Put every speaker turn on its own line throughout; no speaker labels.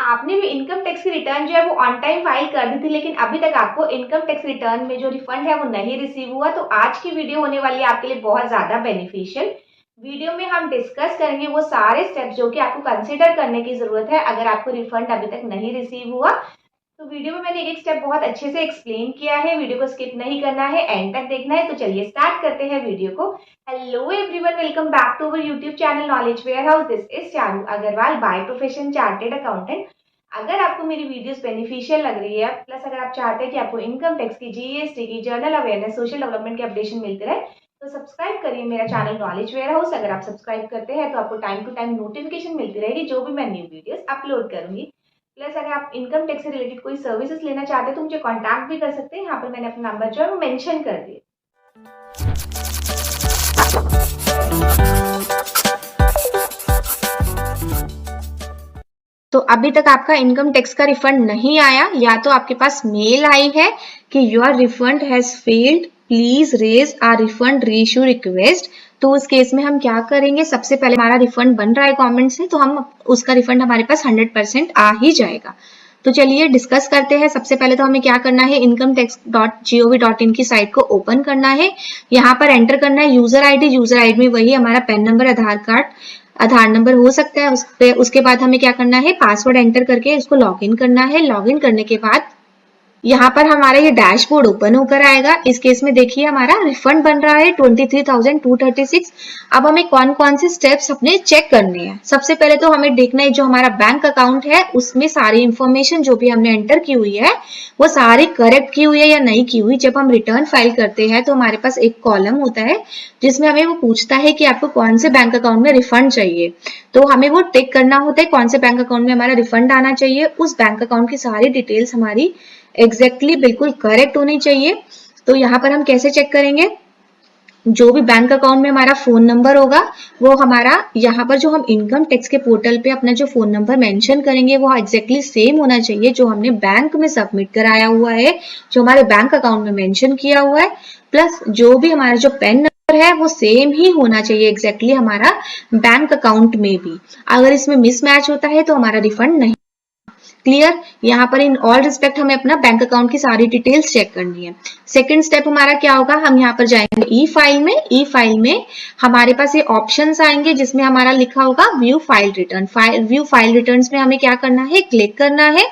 आपने भी income tax की रिटर्न जो है वो ऑन टाइम फाइल कर दी थी, लेकिन अभी तक आपको इनकम टैक्स रिटर्न में जो रिफंड है वो नहीं रिसीव हुआ, तो आज की वीडियो होने वाली है आपके लिए बहुत ज्यादा बेनिफिशियल। वीडियो में हम डिस्कस करेंगे वो सारे स्टेप्स जो कि आपको कंसिडर करने की जरूरत है अगर आपको रिफंड अभी तक नहीं रिसीव हुआ। तो वीडियो में मैंने एक स्टेप बहुत अच्छे से एक्सप्लेन किया है, वीडियो को स्किप नहीं करना है, एंड तक देखना है। तो चलिए स्टार्ट करते हैं वीडियो को। Hello everyone, welcome back to our YouTube channel knowledge warehouse. This is Charu Agrawal, by profession chartered accountant. अगर आपको मेरी वीडियोस बेनिफिशियल लग रही है, प्लस अगर आप चाहते हैं कि आपको इनकम टैक्स की, जीएसटी की, जर्नल अवेयरनेस, सोशल डेवलपमेंट की अपडेशन मिलती रहे, तो सब्सक्राइब करिए मेरा चैनल नॉलेज वेयर हाउस। अगर आप सब्सक्राइब करते हैं तो आपको टाइम टू टाइम नोटिफिकेशन मिलती रहेगी जो भी मैं न्यू वीडियोस अपलोड करूंगी। प्लस अगर आप इनकम टैक्स से रिलेटेड कोई सर्विसेज लेना चाहते हैं तो मुझे कॉन्टैक्ट भी कर सकते हैं। यहाँ पर मैंने अपना नंबर जो है वो मेंशन कर दिया। तो अभी तक आपका इनकम टैक्स का रिफंड नहीं आया, या तो आपके पास मेल आई है कि your refund has failed, please raise a refund reissue request. तो उस केस में हम क्या करेंगे, सबसे पहले हमारा रिफंड बन रहा है गवर्नमेंट से, तो हम उसका रिफंड हमारे पास 100% आ ही जाएगा। तो चलिए डिस्कस करते हैं। सबसे पहले तो हमें क्या करना है, incometax.gov.in की साइट को ओपन करना है। यहाँ पर एंटर करना है यूजर आईडी। यूजर आईडी में वही हमारा पैन नंबर, आधार नंबर हो सकता है। उसके बाद हमें क्या करना है, पासवर्ड एंटर करके उसको लॉगिन करना है। लॉगिन करने के बाद यहाँ पर हमारा ये डैशबोर्ड ओपन होकर आएगा। इस केस में देखिए हमारा रिफंड बन रहा है 23,236। अब हमें कौन कौन से स्टेप्स अपने चेक करने हैं। सबसे पहले तो हमें देखना है जो हमारा बैंक अकाउंट है उसमें सारी इंफॉर्मेशन जो भी हमने एंटर की हुई है वो सारी करेक्ट की हुई है या नहीं की हुई। जब हम रिटर्न फाइल करते हैं तो हमारे पास एक कॉलम होता है जिसमें हमें वो पूछता है कि आपको कौन से बैंक अकाउंट में रिफंड चाहिए, तो हमें वो टिक करना होता है कौन से बैंक अकाउंट में हमारा रिफंड आना चाहिए। उस बैंक अकाउंट की सारी डिटेल्स हमारी एग्जैक्टली बिल्कुल करेक्ट होनी चाहिए। तो यहाँ पर हम कैसे चेक करेंगे, जो भी बैंक अकाउंट में हमारा फोन नंबर होगा वो हमारा, यहाँ पर जो हम इनकम टैक्स के पोर्टल पे अपना जो फोन नंबर मेंशन करेंगे वो एग्जैक्टली सेम होना चाहिए जो हमने बैंक में सबमिट कराया हुआ है, जो हमारे बैंक अकाउंट में मेंशन किया हुआ है। प्लस जो भी हमारा जो पैन नंबर है वो सेम ही होना चाहिए एग्जैक्टली हमारा बैंक अकाउंट में भी। अगर इसमें मिसमैच होता है तो हमारा रिफंड नहीं। क्लियर। यहाँ पर इन ऑल रिस्पेक्ट हमें अपना बैंक अकाउंट की सारी डिटेल्स चेक करनी है। सेकंड स्टेप हमारा क्या होगा, हम यहाँ पर जाएंगे ई फाइल में। ई फाइल में हमारे पास ये ऑप्शंस आएंगे जिसमें हमारा लिखा होगा view file return. View file returns में हमें क्या करना है, क्लिक करना है।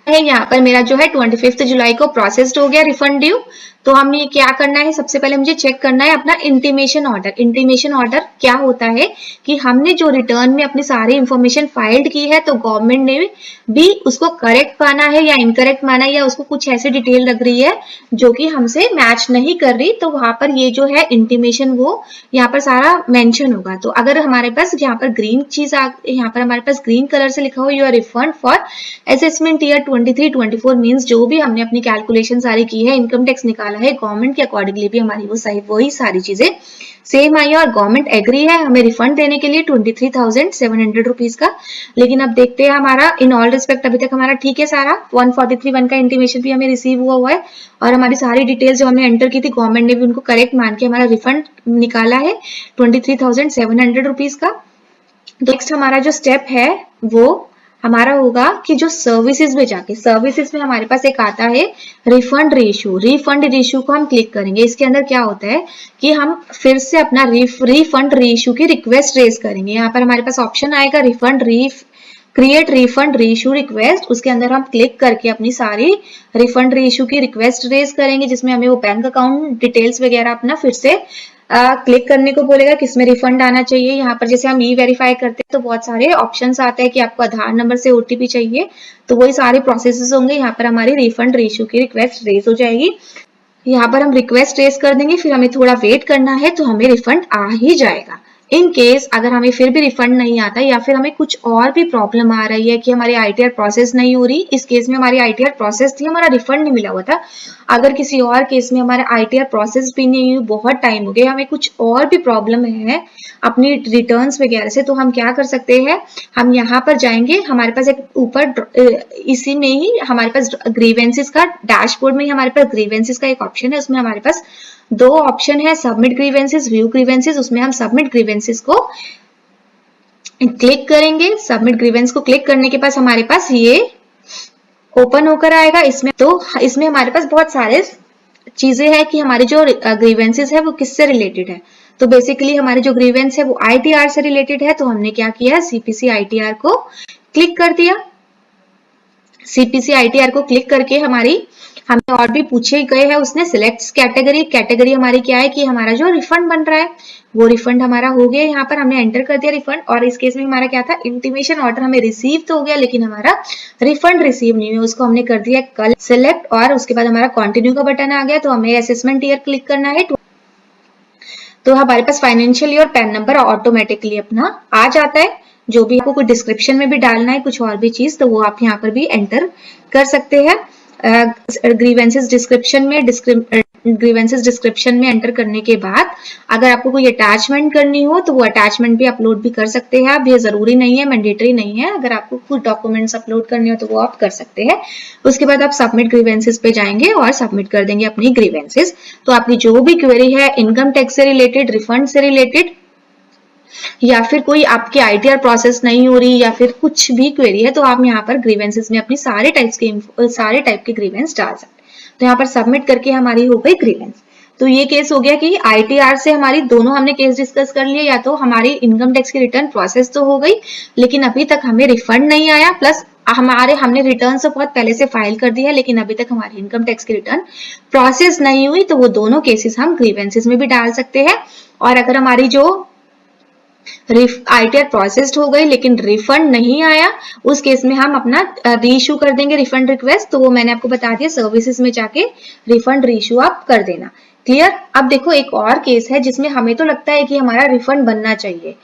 यहाँ पर मेरा जो है 25 जुलाई को प्रोसेस्ड हो गया रिफंड ड्यू। तो हमें क्या करना है, सबसे पहले मुझे चेक करना है अपना इंटीमेशन ऑर्डर। इंटीमेशन ऑर्डर क्या होता है कि हमने जो रिटर्न में अपनी सारी इंफॉर्मेशन फाइल्ड की है तो गवर्नमेंट ने भी उसको करेक्ट माना है या इनकरेक्ट माना है, या उसको कुछ ऐसी डिटेल लग रही है जो कि हमसे मैच नहीं कर रही, तो वहां पर ये जो है इंटीमेशन वो यहाँ पर सारा मेंशन होगा। तो अगर हमारे पास यहाँ पर ग्रीन चीज यहाँ पर हमारे पास ग्रीन कलर से लिखा हो your refund for assessment year 23-24 means जो भी हमने अपनी कैलकुलेशन सारी की है, इनकम टैक्स निकाला है, गवर्नमेंट के अकॉर्डिंगली भी हमारी वही सारी चीजें सेम आई है और गवर्नमेंट एग्री है हमें रिफंड देने के लिए 23,700 रुपीज का। लेकिन अब देखते हैं हमारा इन ऑल रिस्पेक्ट अभी तक हमारा ठीक है सारा। 143(1) का इंटीमेशन भी हमें रिसीव हुआ है और हमारी सारी डिटेल्स जो हमने एंटर की थी गवर्नमेंट ने भी उनको करेक्ट मान के हमारा रिफंड निकाला है 23,700 रुपीज का। तो नेक्स्ट हमारा जो स्टेप है वो हमारा होगा कि जो सर्विसेज में जाके, सर्विसेज में हमारे पास एक आता है रिफंड रेशियो। रिफंड रेशियो को हम क्लिक करेंगे। इसके अंदर क्या होता है कि हम फिर से अपना रिफंड रेशियो की रिक्वेस्ट रेज करेंगे। यहाँ पर हमारे पास ऑप्शन आएगा क्रिएट रिफंड रेशियो रिक्वेस्ट। उसके अंदर हम क्लिक करके अपनी सारी रिफंड रेशियो की रिक्वेस्ट रेज करेंगे जिसमें हमें वो बैंक अकाउंट डिटेल्स वगैरह अपना फिर से क्लिक करने को बोलेगा किसमें रिफंड आना चाहिए। यहाँ पर जैसे हम ई वेरीफाई करते हैं तो बहुत सारे ऑप्शंस आते हैं कि आपको आधार नंबर से ओटीपी चाहिए, तो वही सारे प्रोसेसेस होंगे। यहाँ पर हमारी रिफंड रेशियो की रिक्वेस्ट रेज हो जाएगी। यहाँ पर हम रिक्वेस्ट रेज कर देंगे, फिर हमें थोड़ा वेट करना है तो हमें रिफंड आ ही जाएगा। इन केस अगर हमें फिर भी रिफंड नहीं आता या फिर हमें कुछ और भी प्रॉब्लम आ रही है कि हमारी आईटीआर प्रोसेस नहीं हो रही, इस केस में हमारी आईटीआर प्रोसेस थी, हमारा रिफंड नहीं मिला हुआ था। अगर किसी और केस में हमारा आईटीआर प्रोसेस भी नहीं हुई, बहुत टाइम हो गया, हमें कुछ और भी प्रॉब्लम है अपनी रिटर्न्स वगैरह से, तो हम क्या कर सकते हैं, हम यहाँ पर जाएंगे। हमारे पास एक ऊपर इसी में ही हमारे पास ग्रीवेंसेस का डैशबोर्ड में ही हमारे पास ग्रीवेंसेस का एक ऑप्शन है। उसमें हमारे पास दो ऑप्शन है, सबमिट ग्रीवेंसेस, व्यू ग्रीवेंसेस। उसमें हम सबमिट ग्रीवेंसेस को क्लिक करेंगे, सबमिट ग्रीवेंस को क्लिक करने के पास हमारे पास ये ओपन होकर आएगा। इसमें हमारे पास बहुत सारे चीजें हैं कि हमारे जो ग्रीवेंसेस है वो किससे रिलेटेड है। तो बेसिकली हमारे जो ग्रीवेंस है वो आईटीआर से रिलेटेड है, तो हमने क्या किया, सीपीसी आईटीआर को क्लिक कर दिया। सीपीसी आईटीआर को क्लिक करके हमें और भी पूछे गए हैं उसने सिलेक्ट कैटेगरी हमारी क्या है कि हमारा जो रिफंड बन रहा है वो रिफंड हमारा हो गया। यहाँ पर हमने एंटर कर दिया रिफंड, और इस केस में हमारा क्या था, इंटीमेशन ऑर्डर हमें रिसीव तो हो गया लेकिन हमारा रिफंड रिसीव नहीं हुआ, उसको हमने कर दिया कल सिलेक्ट, और उसके बाद हमारा कंटिन्यू का बटन आ गया। तो हमें असेसमेंट ईयर क्लिक करना है, तो हमारे पास financial year PAN number automatically अपना आ जाता है। जो भी आपको कोई डिस्क्रिप्शन में भी डालना है कुछ और भी चीज, तो वो आप यहाँ पर भी एंटर कर सकते हैं। ग्रीवेंसेस डिस्क्रिप्शन में एंटर करने के बाद अगर आपको कोई अटैचमेंट करनी हो तो वो अटैचमेंट भी अपलोड भी कर सकते हैं आप। ये जरूरी नहीं है, मैंडेटरी नहीं है। अगर आपको कुछ डॉक्यूमेंट्स अपलोड करने हो तो वो आप कर सकते हैं। उसके बाद आप सबमिट ग्रीवेंसेस पे जाएंगे और सबमिट कर देंगे अपनी ग्रीवेंसेस। तो आपकी जो भी क्वेरी है इनकम टैक्स से रिलेटेड, रिफंड से रिलेटेड, या फिर कोई आपकी आईटीआर प्रोसेस नहीं हो रही, या फिर कुछ भी क्वेरी है, तो आप यहाँ पर ग्रीवेंसेस में अपनी सारे टाइप के ग्रीवेंस डाल सकते हैं। तो यहाँ पर सबमिट करके हमारी हो गई ग्रीवेंस। तो ये केस हो गया कि आईटीआर से हमारी दोनों हमने केस डिस्कस कर लिए, या तो हमारी इनकम टैक्स की रिटर्न प्रोसेस तो हो गई लेकिन अभी तक हमें रिफंड नहीं आया, प्लस हमने रिटर्न तो बहुत पहले से फाइल कर दी है लेकिन अभी तक हमारी इनकम टैक्स की रिटर्न प्रोसेस नहीं हुई, तो वो दोनों केसेस हम ग्रीवेंसेस में भी डाल सकते हैं। और अगर हमारी जो आईटीआर प्रोसेस्ड हो गई लेकिन रिफंड नहीं आया, उस केस में हम अपना रीइश्यू कर देंगे रिफंड रिक्वेस्ट। तो वो मैंने आपको बता दिया, सर्विसेज में जाके रिफंड रीइश्यू आप कर देना। क्लियर। अब देखो एक और केस है जिसमें हमें तो लगता है कि हमारा रिफंड बनना चाहिए,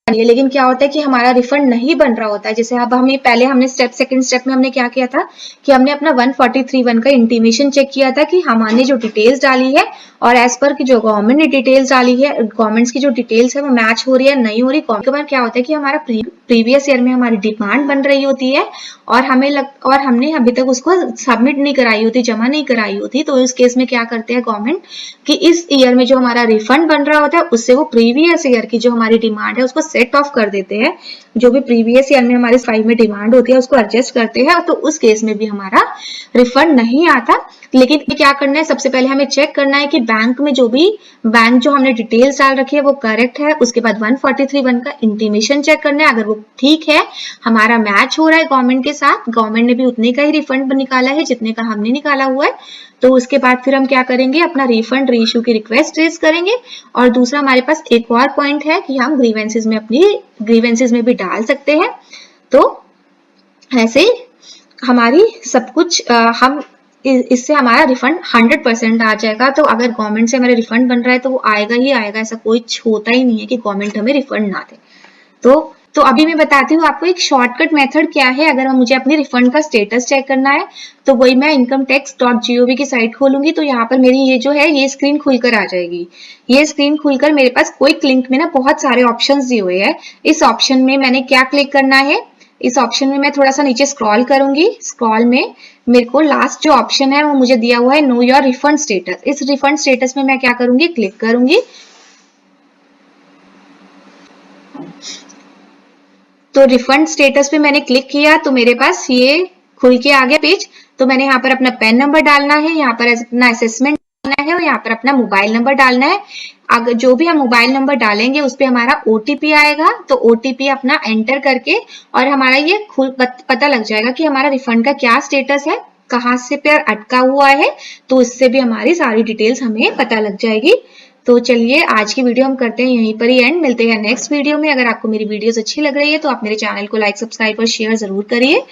लेकिन क्या होता है कि हमारा रिफंड नहीं बन रहा होता है। जैसे अब हमने सेकंड स्टेप में हमने क्या किया था कि हमने अपना 143(1) का इंटीमेशन चेक किया था कि हमने जो डिटेल्स डाली है और एज पर की जो गवर्नमेंट ने डिटेल्स डाली है, गवर्नमेंट्स की जो डिटेल्स है वो मैच हो रही है नहीं हो रही। कई बार क्या होता है कि हमारा प्रीवियस ईयर में हमारी डिमांड बन रही होती है और हमने अभी तक उसको सबमिट नहीं कराई होती, जमा नहीं कराई होती। तो इस केस में क्या करते हैं गवर्नमेंट कि इस ईयर में जो हमारा रिफंड बन रहा होता है उससे वो प्रीवियस ईयर की जो हमारी डिमांड है उसको सेट ऑफ कर देते हैं। जो भी प्रीवियस ईयर में हमारे फाइल में डिमांड होती है उसको एडजस्ट करते हैं, तो उस केस में भी हमारा रिफंड नहीं आता। लेकिन क्या करना है, सबसे पहले हमें चेक करना है कि बैंक जो हमने डिटेल्स डाल रखी है वो करेक्ट है। उसके बाद 143(1) का इंटीमेशन चेक करना है, अगर वो ठीक है, हमारा मैच हो रहा है गवर्नमेंट के साथ, गवर्नमेंट ने भी उतने का ही रिफंड निकाला है जितने का हमने निकाला हुआ है, तो उसके बाद फिर हम क्या करेंगे, अपना रिफंड रीइश्यू की रिक्वेस्ट रेज करेंगे। और दूसरा हमारे पास एक और पॉइंट है कि हम ग्रीवेंसेस में भी डाल सकते हैं। तो ऐसे हमारी सब कुछ इससे हमारा रिफंड 100% आ जाएगा। तो अगर गवर्नमेंट से हमारे रिफंड बन रहा है तो वो आएगा ही आएगा, ऐसा कोई होता ही नहीं है कि गवर्नमेंट हमें रिफंड ना दे। तो अभी मैं बताती हूँ आपको एक शॉर्टकट मेथड क्या है। अगर मुझे अपनी रिफंड का स्टेटस चेक करना है तो वही मैं incometax.gov की साइट खोलूंगी, तो यहाँ पर मेरी ये स्क्रीन खुलकर आ जाएगी। ये स्क्रीन खुलकर मेरे पास क्विक लिंक में ना बहुत सारे ऑप्शंस दिए हुए हैं। इस ऑप्शन में मैंने क्या क्लिक करना है, इस ऑप्शन में मैं थोड़ा सा नीचे स्क्रॉल करूंगी। स्क्रॉल में मेरे को लास्ट जो ऑप्शन है वो मुझे दिया हुआ है नो योर रिफंड स्टेटस। इस रिफंड स्टेटस में मैं क्या करूंगी, क्लिक करूंगी। तो रिफंड स्टेटस पे मैंने क्लिक किया तो मेरे पास ये खुल के आ गया पेज। तो मैंने यहाँ पर अपना पैन नंबर डालना है, यहाँ पर अपना असेसमेंट डालना है और यहाँ पर अपना मोबाइल नंबर डालना है। अगर जो भी हम मोबाइल नंबर डालेंगे उस पे हमारा ओटीपी आएगा, तो ओटीपी अपना एंटर करके और हमारा ये पता लग जाएगा कि हमारा रिफंड का क्या स्टेटस है, कहाँ से पे अटका हुआ है। तो इससे भी हमारी सारी डिटेल्स हमें पता लग जाएगी। तो चलिए आज की वीडियो हम करते हैं यहीं पर ही एंड। मिलते हैं नेक्स्ट वीडियो में। अगर आपको मेरी वीडियोस अच्छी लग रही है तो आप मेरे चैनल को लाइक, सब्सक्राइब और शेयर जरूर करिए।